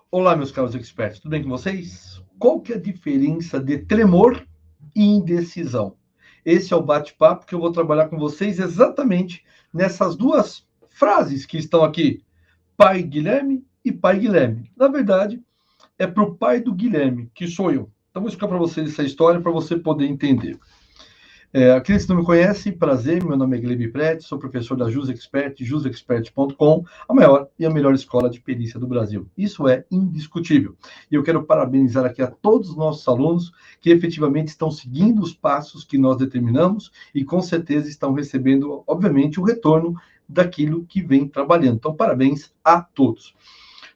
Olá, meus caros experts, tudo bem com vocês? Qual que é a diferença de tremor e indecisão? Esse é o bate-papo que eu vou trabalhar com vocês exatamente nessas duas frases que estão aqui, pai Guilherme e pai Guilherme. Na verdade, é para o pai do Guilherme, que sou eu. Então, vou explicar para vocês essa história para você poder entender. Aqueles que não me conhecem, prazer, meu nome é Guilherme Prete, sou professor da JusExpert, jusexpert.com, a maior e a melhor escola de perícia do Brasil. Isso é indiscutível. E eu quero parabenizar aqui a todos os nossos alunos que efetivamente estão seguindo os passos que nós determinamos e com certeza estão recebendo, obviamente, o retorno daquilo que vem trabalhando. Então, parabéns a todos.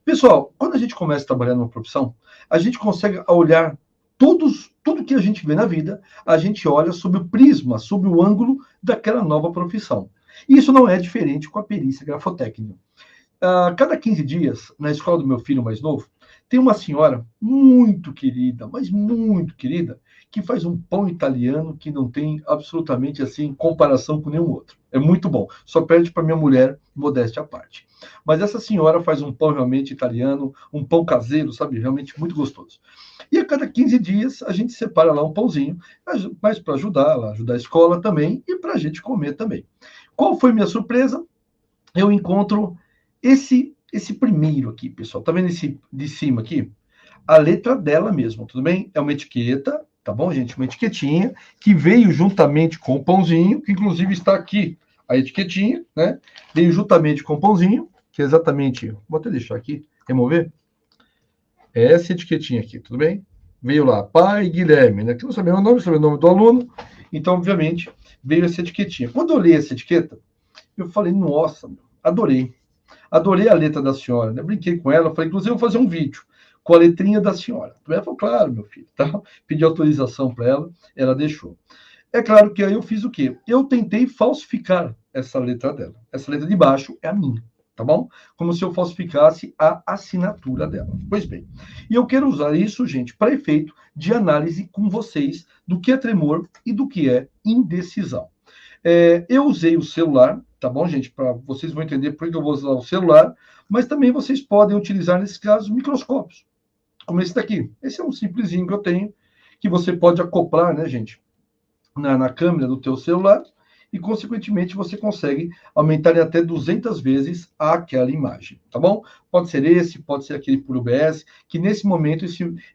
Pessoal, quando a gente começa a trabalhar numa profissão, a gente consegue olhar tudo que a gente vê na vida, a gente olha sob o prisma, sob o ângulo daquela nova profissão. E isso não é diferente com a perícia grafotécnica. A cada 15 dias, na escola do meu filho mais novo, tem uma senhora muito querida, mas muito querida, que faz um pão italiano que não tem absolutamente assim comparação com nenhum outro. É muito bom. Só perde para minha mulher, modéstia à parte. Mas essa senhora faz um pão realmente italiano, um pão caseiro, sabe? Realmente muito gostoso. E a cada 15 dias a gente separa lá um pãozinho, mas para ajudar, ajudar a escola também e para a gente comer também. Qual foi minha surpresa? Eu encontro esse primeiro aqui, pessoal. Tá vendo esse de cima aqui? A letra dela mesmo, tudo bem? É uma etiqueta, tá bom, gente? Uma etiquetinha que veio juntamente com o pãozinho, que inclusive está aqui a etiquetinha, né? Veio juntamente com o pãozinho, que é exatamente, vou até deixar aqui, remover. É essa etiquetinha aqui, tudo bem? Veio lá, pai Guilherme, né? Que não sabia o nome, sobrenome do aluno. Então, obviamente, veio essa etiquetinha. Quando eu li essa etiqueta, eu falei, nossa, adorei. Adorei a letra da senhora, né? Brinquei com ela, falei, inclusive, eu vou fazer um vídeo com a letrinha da senhora. Ela falou, claro, meu filho, tá? Pedi autorização para ela deixou. É claro que aí eu fiz o quê? Eu tentei falsificar essa letra dela. Essa letra de baixo é a minha, tá bom? Como se eu falsificasse a assinatura dela. Pois bem, e eu quero usar isso, gente, para efeito de análise com vocês do que é tremor e do que é indecisão. Eu usei o celular, tá bom, gente? Para vocês vão entender por que eu vou usar o celular, mas também vocês podem utilizar, nesse caso, microscópios, como esse daqui. Esse é um simplesinho que eu tenho, que você pode acoplar, né, gente, na câmera do teu celular, e, consequentemente, você consegue aumentar em até 200 vezes aquela imagem, tá bom? Pode ser esse, pode ser aquele por UBS, que nesse momento,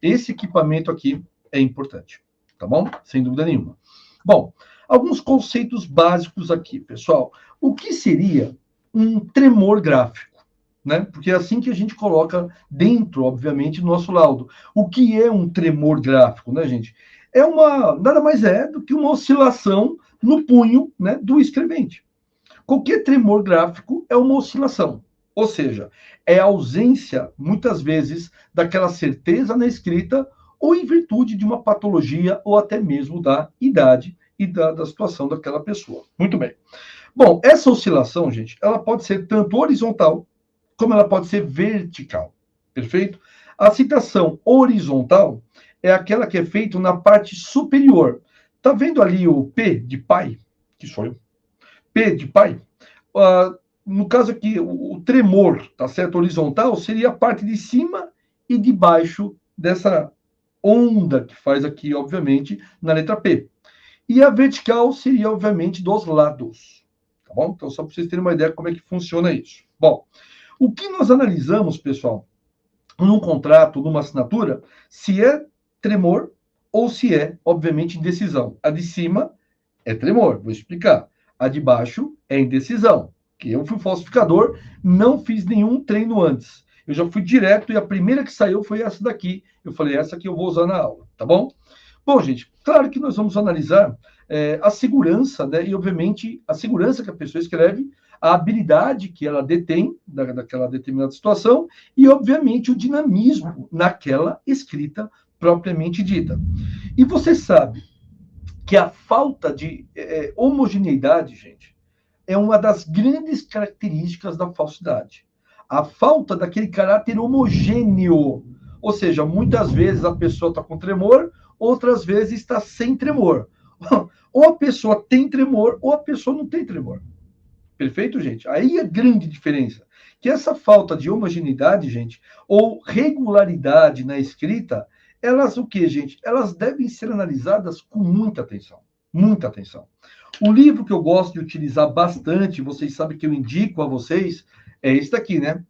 esse equipamento aqui é importante, tá bom? Sem dúvida nenhuma. Bom, alguns conceitos básicos aqui, pessoal. O que seria um tremor gráfico? Né? Porque é assim que a gente coloca dentro, obviamente, do nosso laudo. O que é um tremor gráfico, né, gente? Nada mais é do que uma oscilação no punho, né, do escrevente. Qualquer tremor gráfico é uma oscilação, ou seja, é a ausência, muitas vezes, daquela certeza na escrita ou em virtude de uma patologia ou até mesmo da idade e da situação daquela pessoa. Muito bem. Bom, essa oscilação, gente, ela pode ser tanto horizontal como ela pode ser vertical. Perfeito? A citação horizontal é aquela que é feita na parte superior. Tá vendo ali o P de pai? Que sou eu. P de pai? No caso aqui, o tremor, tá certo? Horizontal seria a parte de cima e de baixo dessa onda que faz aqui, obviamente, na letra P. E a vertical seria, obviamente, dos lados. Tá bom? Então, só para vocês terem uma ideia como é que funciona isso. Bom, o que nós analisamos, pessoal, num contrato, numa assinatura, se é tremor ou se é, obviamente, indecisão. A de cima é tremor, vou explicar. A de baixo é indecisão, que eu fui falsificador, não fiz nenhum treino antes. Eu já fui direto e a primeira que saiu foi essa daqui. Eu falei, essa aqui eu vou usar na aula, tá bom? Bom, gente, claro que nós vamos analisar a segurança, né? E, obviamente, a segurança que a pessoa escreve, a habilidade que ela detém daquela determinada situação e, obviamente, o dinamismo naquela escrita propriamente dita. E você sabe que a falta de homogeneidade, gente, é uma das grandes características da falsidade. A falta daquele caráter homogêneo. Ou seja, muitas vezes a pessoa está com tremor, outras vezes está sem tremor. Ou a pessoa tem tremor, ou a pessoa não tem tremor. Perfeito, gente? Aí a grande diferença. Que essa falta de homogeneidade, gente, ou regularidade na escrita, elas o que, gente? Elas devem ser analisadas com muita atenção. Muita atenção. O livro que eu gosto de utilizar bastante, vocês sabem que eu indico a vocês, é esse daqui, né?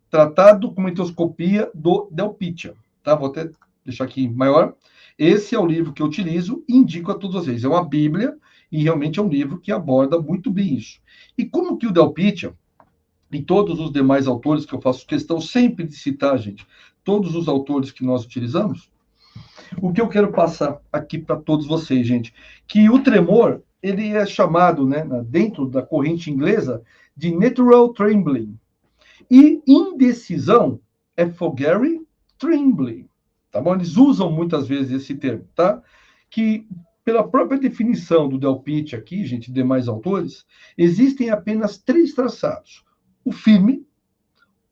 Tratado com Mitoscopia do Del Pitta. Tá? Vou até deixar aqui maior. Esse é o livro que eu utilizo e indico a todos vocês. É uma Bíblia e realmente é um livro que aborda muito bem isso. E como que o Del Pitta e todos os demais autores que eu faço questão sempre de citar, gente, todos os autores que nós utilizamos, o que eu quero passar aqui para todos vocês, gente, que o tremor, ele é chamado, né, dentro da corrente inglesa, de natural trembling. E indecisão é foggery trembling. Tá bom? Eles usam muitas vezes esse termo, tá? Que, pela própria definição do Del Pitta aqui, gente, demais autores, existem apenas 3 traçados: o firme,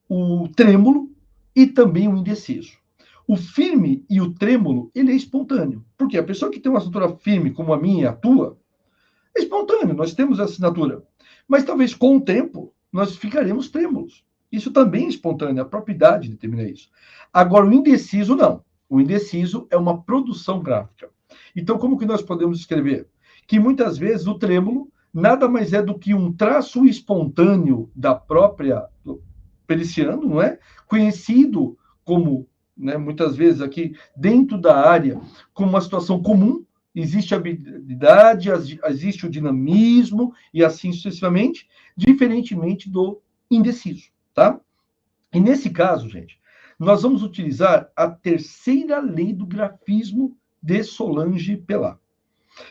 o trêmulo e também o indeciso. O firme e o trêmulo, ele é espontâneo. Porque a pessoa que tem uma assinatura firme, como a minha e a tua, é espontâneo, nós temos essa assinatura. Mas talvez com o tempo, nós ficaremos trêmulos. Isso também é espontâneo, a própria idade determina isso. Agora, o indeciso, não. O indeciso é uma produção gráfica. Então, como que nós podemos escrever? Que muitas vezes o trêmulo nada mais é do que um traço espontâneo da própria periciano, não é? Conhecido como, né, muitas vezes aqui dentro da área, como uma situação comum. Existe a habilidade, existe o dinamismo e assim sucessivamente, diferentemente do indeciso, tá? E nesse caso, gente, nós vamos utilizar a terceira lei do grafismo de Solange Pelat.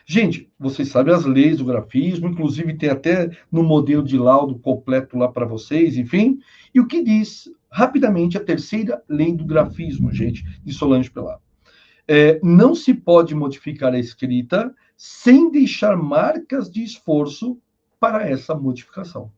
Gente, vocês sabem as leis do grafismo, inclusive tem até no modelo de laudo completo lá para vocês, enfim. E o que diz, rapidamente, a terceira lei do grafismo, gente, de Solange Pelat? Não se pode modificar a escrita sem deixar marcas de esforço para essa modificação.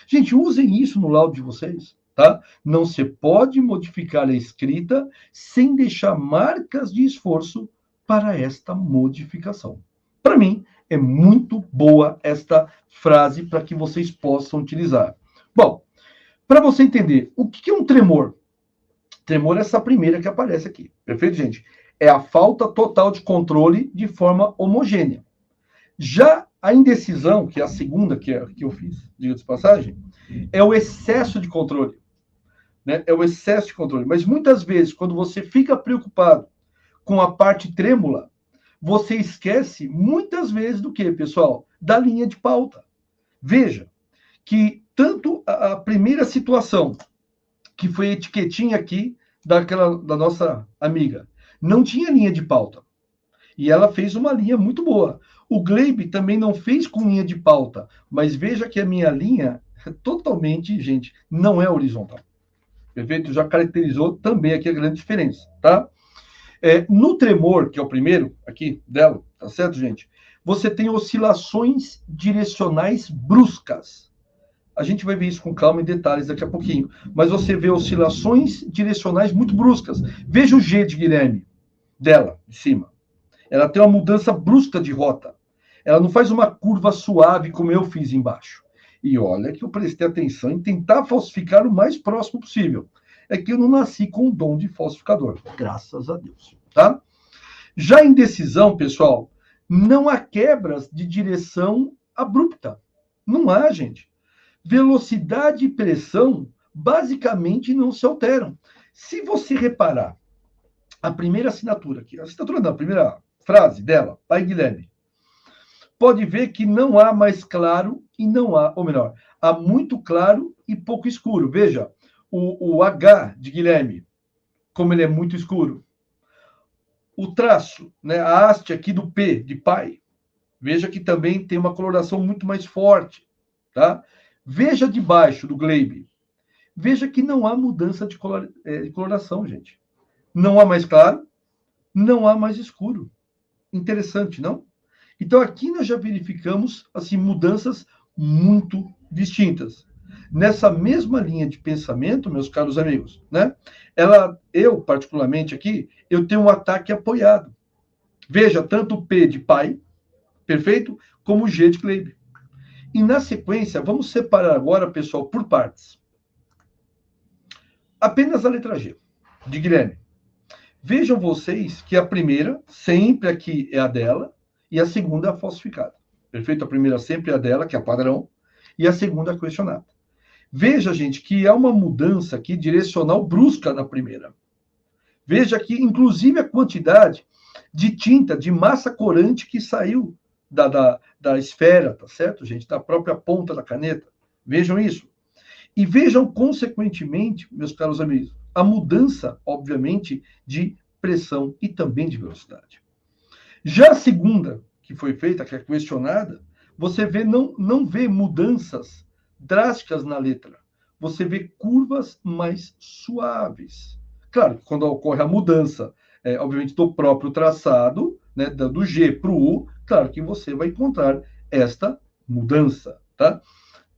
Gente, usem isso no laudo de vocês, tá? Não se pode modificar a escrita sem deixar marcas de esforço para esta modificação. Para mim, é muito boa esta frase para que vocês possam utilizar. Bom, para você entender, o que é um tremor? Tremor é essa primeira que aparece aqui. Perfeito, gente? É a falta total de controle de forma homogênea. Já a indecisão, que é a segunda que eu fiz, diga de passagem, é o excesso de controle. Né? É o excesso de controle. Mas muitas vezes, quando você fica preocupado com a parte trêmula, você esquece muitas vezes do que, pessoal? Da linha de pauta. Veja que tanto a primeira situação, que foi a etiquetinha aqui da nossa amiga, não tinha linha de pauta. E ela fez uma linha muito boa. O Gleibe também não fez com linha de pauta, mas veja que a minha linha totalmente, gente, não é horizontal. Perfeito? Já caracterizou também aqui a grande diferença, tá? No tremor, que é o primeiro aqui dela, tá certo, gente? Você tem oscilações direcionais bruscas. A gente vai ver isso com calma em detalhes daqui a pouquinho. Mas você vê oscilações direcionais muito bruscas. Veja o G de Guilherme, dela, de cima. Ela tem uma mudança brusca de rota. Ela não faz uma curva suave como eu fiz embaixo. E olha que eu prestei atenção em tentar falsificar o mais próximo possível. É que eu não nasci com o dom de falsificador. Graças a Deus. Tá? Já em decisão, pessoal, não há quebras de direção abrupta. Não há, gente. Velocidade e pressão basicamente não se alteram. Se você reparar, a primeira assinatura aqui, a primeira frase dela, Pai Guilherme, pode ver que não há mais claro e não há, ou melhor, há muito claro e pouco escuro. Veja, o H de Guilherme, como ele é muito escuro. O traço, né, a haste aqui do P de pai, veja que também tem uma coloração muito mais forte, tá? Veja debaixo do Gleibe, veja que não há mudança de coloração, gente. Não há mais claro, não há mais escuro. Interessante, não? Então aqui nós já verificamos assim mudanças muito distintas. Nessa mesma linha de pensamento, meus caros amigos, né? Eu particularmente aqui, eu tenho um ataque apoiado. Veja, tanto o P de pai, perfeito, como o G de Gleibe. E na sequência, vamos separar agora, pessoal, por partes. Apenas a letra G, de Guilherme. Vejam vocês que a primeira sempre aqui é a dela e a segunda é a falsificada. Perfeito? A primeira sempre é a dela, que é a padrão, e a segunda é a questionada. Veja, gente, que há uma mudança aqui direcional brusca na primeira. Veja que, inclusive, a quantidade de tinta, de massa corante que saiu da esfera, tá certo, gente? Da própria ponta da caneta. Vejam isso. E vejam, consequentemente, meus caros amigos, a mudança, obviamente, de pressão e também de velocidade. Já a segunda, que foi feita, que é questionada, você vê, não vê mudanças drásticas na letra. Você vê curvas mais suaves. Claro, quando ocorre a mudança, obviamente, do próprio traçado, né, do G para o U, claro que você vai encontrar esta mudança, tá?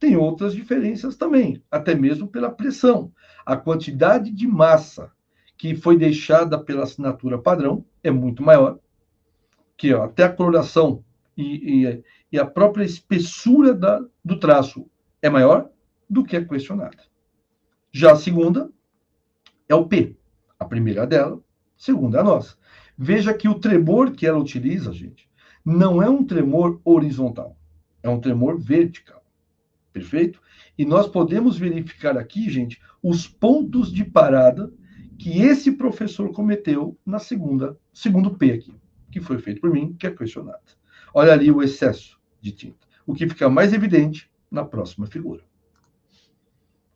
Tem outras diferenças também, até mesmo pela pressão. A quantidade de massa que foi deixada pela assinatura padrão é muito maior, que ó, até a coloração e a própria espessura do traço é maior do que a questionada. Já a segunda é o P. A primeira é dela, a segunda é a nossa. Veja que o tremor que ela utiliza, gente, não é um tremor horizontal, é um tremor vertical. Perfeito? E nós podemos verificar aqui, gente, os pontos de parada que esse professor cometeu na segundo P aqui, que foi feito por mim, que é questionado. Olha ali o excesso de tinta. O que fica mais evidente na próxima figura.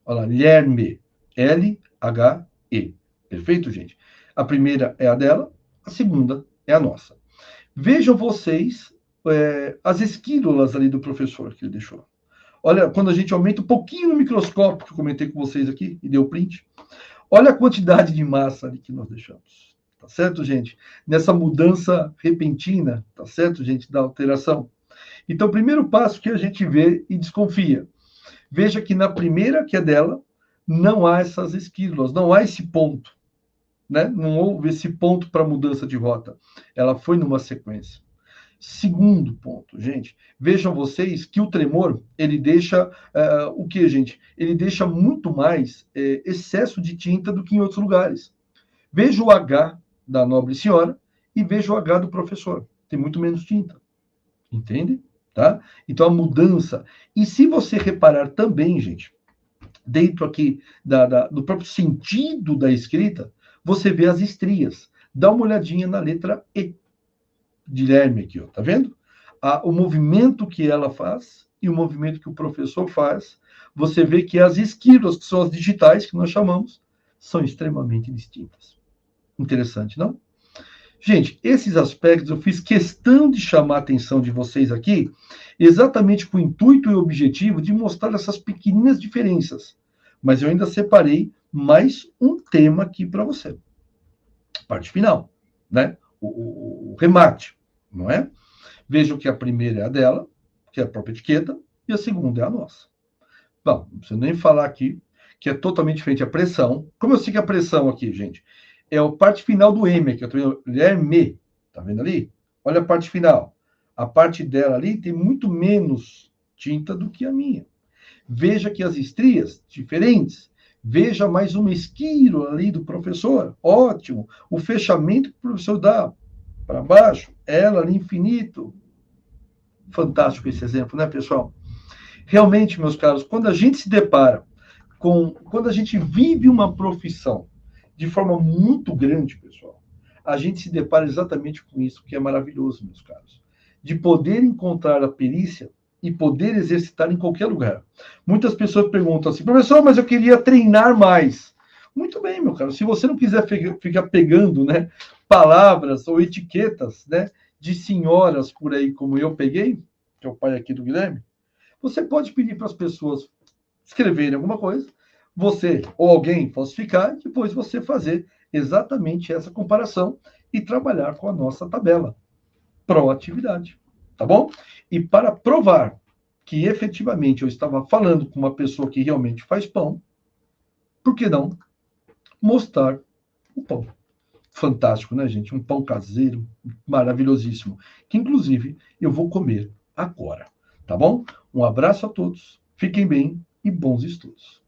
Olha lá, Lerme, L-H-E. Perfeito, gente? A primeira é a dela, a segunda é a nossa. Vejam vocês as esquírulas ali do professor que ele deixou. Olha, quando a gente aumenta um pouquinho no microscópio, que eu comentei com vocês aqui, e deu print, olha a quantidade de massa ali que nós deixamos. Tá certo, gente? Nessa mudança repentina, tá certo, gente, da alteração. Então, o primeiro passo que a gente vê e desconfia. Veja que na primeira, que é dela, não há essas esquírulas, não há esse ponto. Né? Não houve esse ponto para mudança de rota. Ela foi numa sequência. Segundo ponto, gente, vejam vocês que o tremor, ele deixa o que, gente? Ele deixa muito mais excesso de tinta do que em outros lugares. Veja o H da nobre senhora e veja o H do professor. Tem muito menos tinta. Entende? Tá? Então, a mudança. E se você reparar também, gente, dentro aqui do próprio sentido da escrita, você vê as estrias. Dá uma olhadinha na letra E. Guilherme aqui, ó, tá vendo? O movimento que ela faz e o movimento que o professor faz, você vê que as esquírulas, que são as digitais, que nós chamamos, são extremamente distintas. Interessante, não? Gente, esses aspectos eu fiz questão de chamar a atenção de vocês aqui, exatamente com o intuito e objetivo de mostrar essas pequeninas diferenças. Mas eu ainda separei mais um tema aqui para você. Parte final, né? O remate, não é? Vejam que a primeira é a dela, que é a própria etiqueta, e a segunda é a nossa. Bom, não preciso nem falar aqui que é totalmente diferente a pressão. Como eu sei que a pressão aqui, gente, é a parte final do M, que eu estou M, tá vendo ali? Olha a parte final. A parte dela ali tem muito menos tinta do que a minha. Veja que as estrias diferentes. Veja mais uma esquírola ali do professor. Ótimo. O fechamento que o professor dá para baixo, ela ali infinito. Fantástico esse exemplo, né, pessoal? Realmente, meus caros, quando a gente se depara quando a gente vive uma profissão de forma muito grande, pessoal, a gente se depara exatamente com isso, que é maravilhoso, meus caros. De poder encontrar a perícia e poder exercitar em qualquer lugar. Muitas pessoas perguntam assim, professor, mas eu queria treinar mais. Muito bem, meu caro. Se você não quiser ficar pegando, né, palavras ou etiquetas, né, de senhoras por aí, como eu peguei, que é o pai aqui do Guilherme, você pode pedir para as pessoas escreverem alguma coisa, você ou alguém falsificar, e depois você fazer exatamente essa comparação e trabalhar com a nossa tabela. Proatividade, tá bom? E para provar que efetivamente eu estava falando com uma pessoa que realmente faz pão, por que não mostrar o pão? Fantástico, né, gente? Um pão caseiro, maravilhosíssimo, que inclusive eu vou comer agora, tá bom? Um abraço a todos, fiquem bem e bons estudos.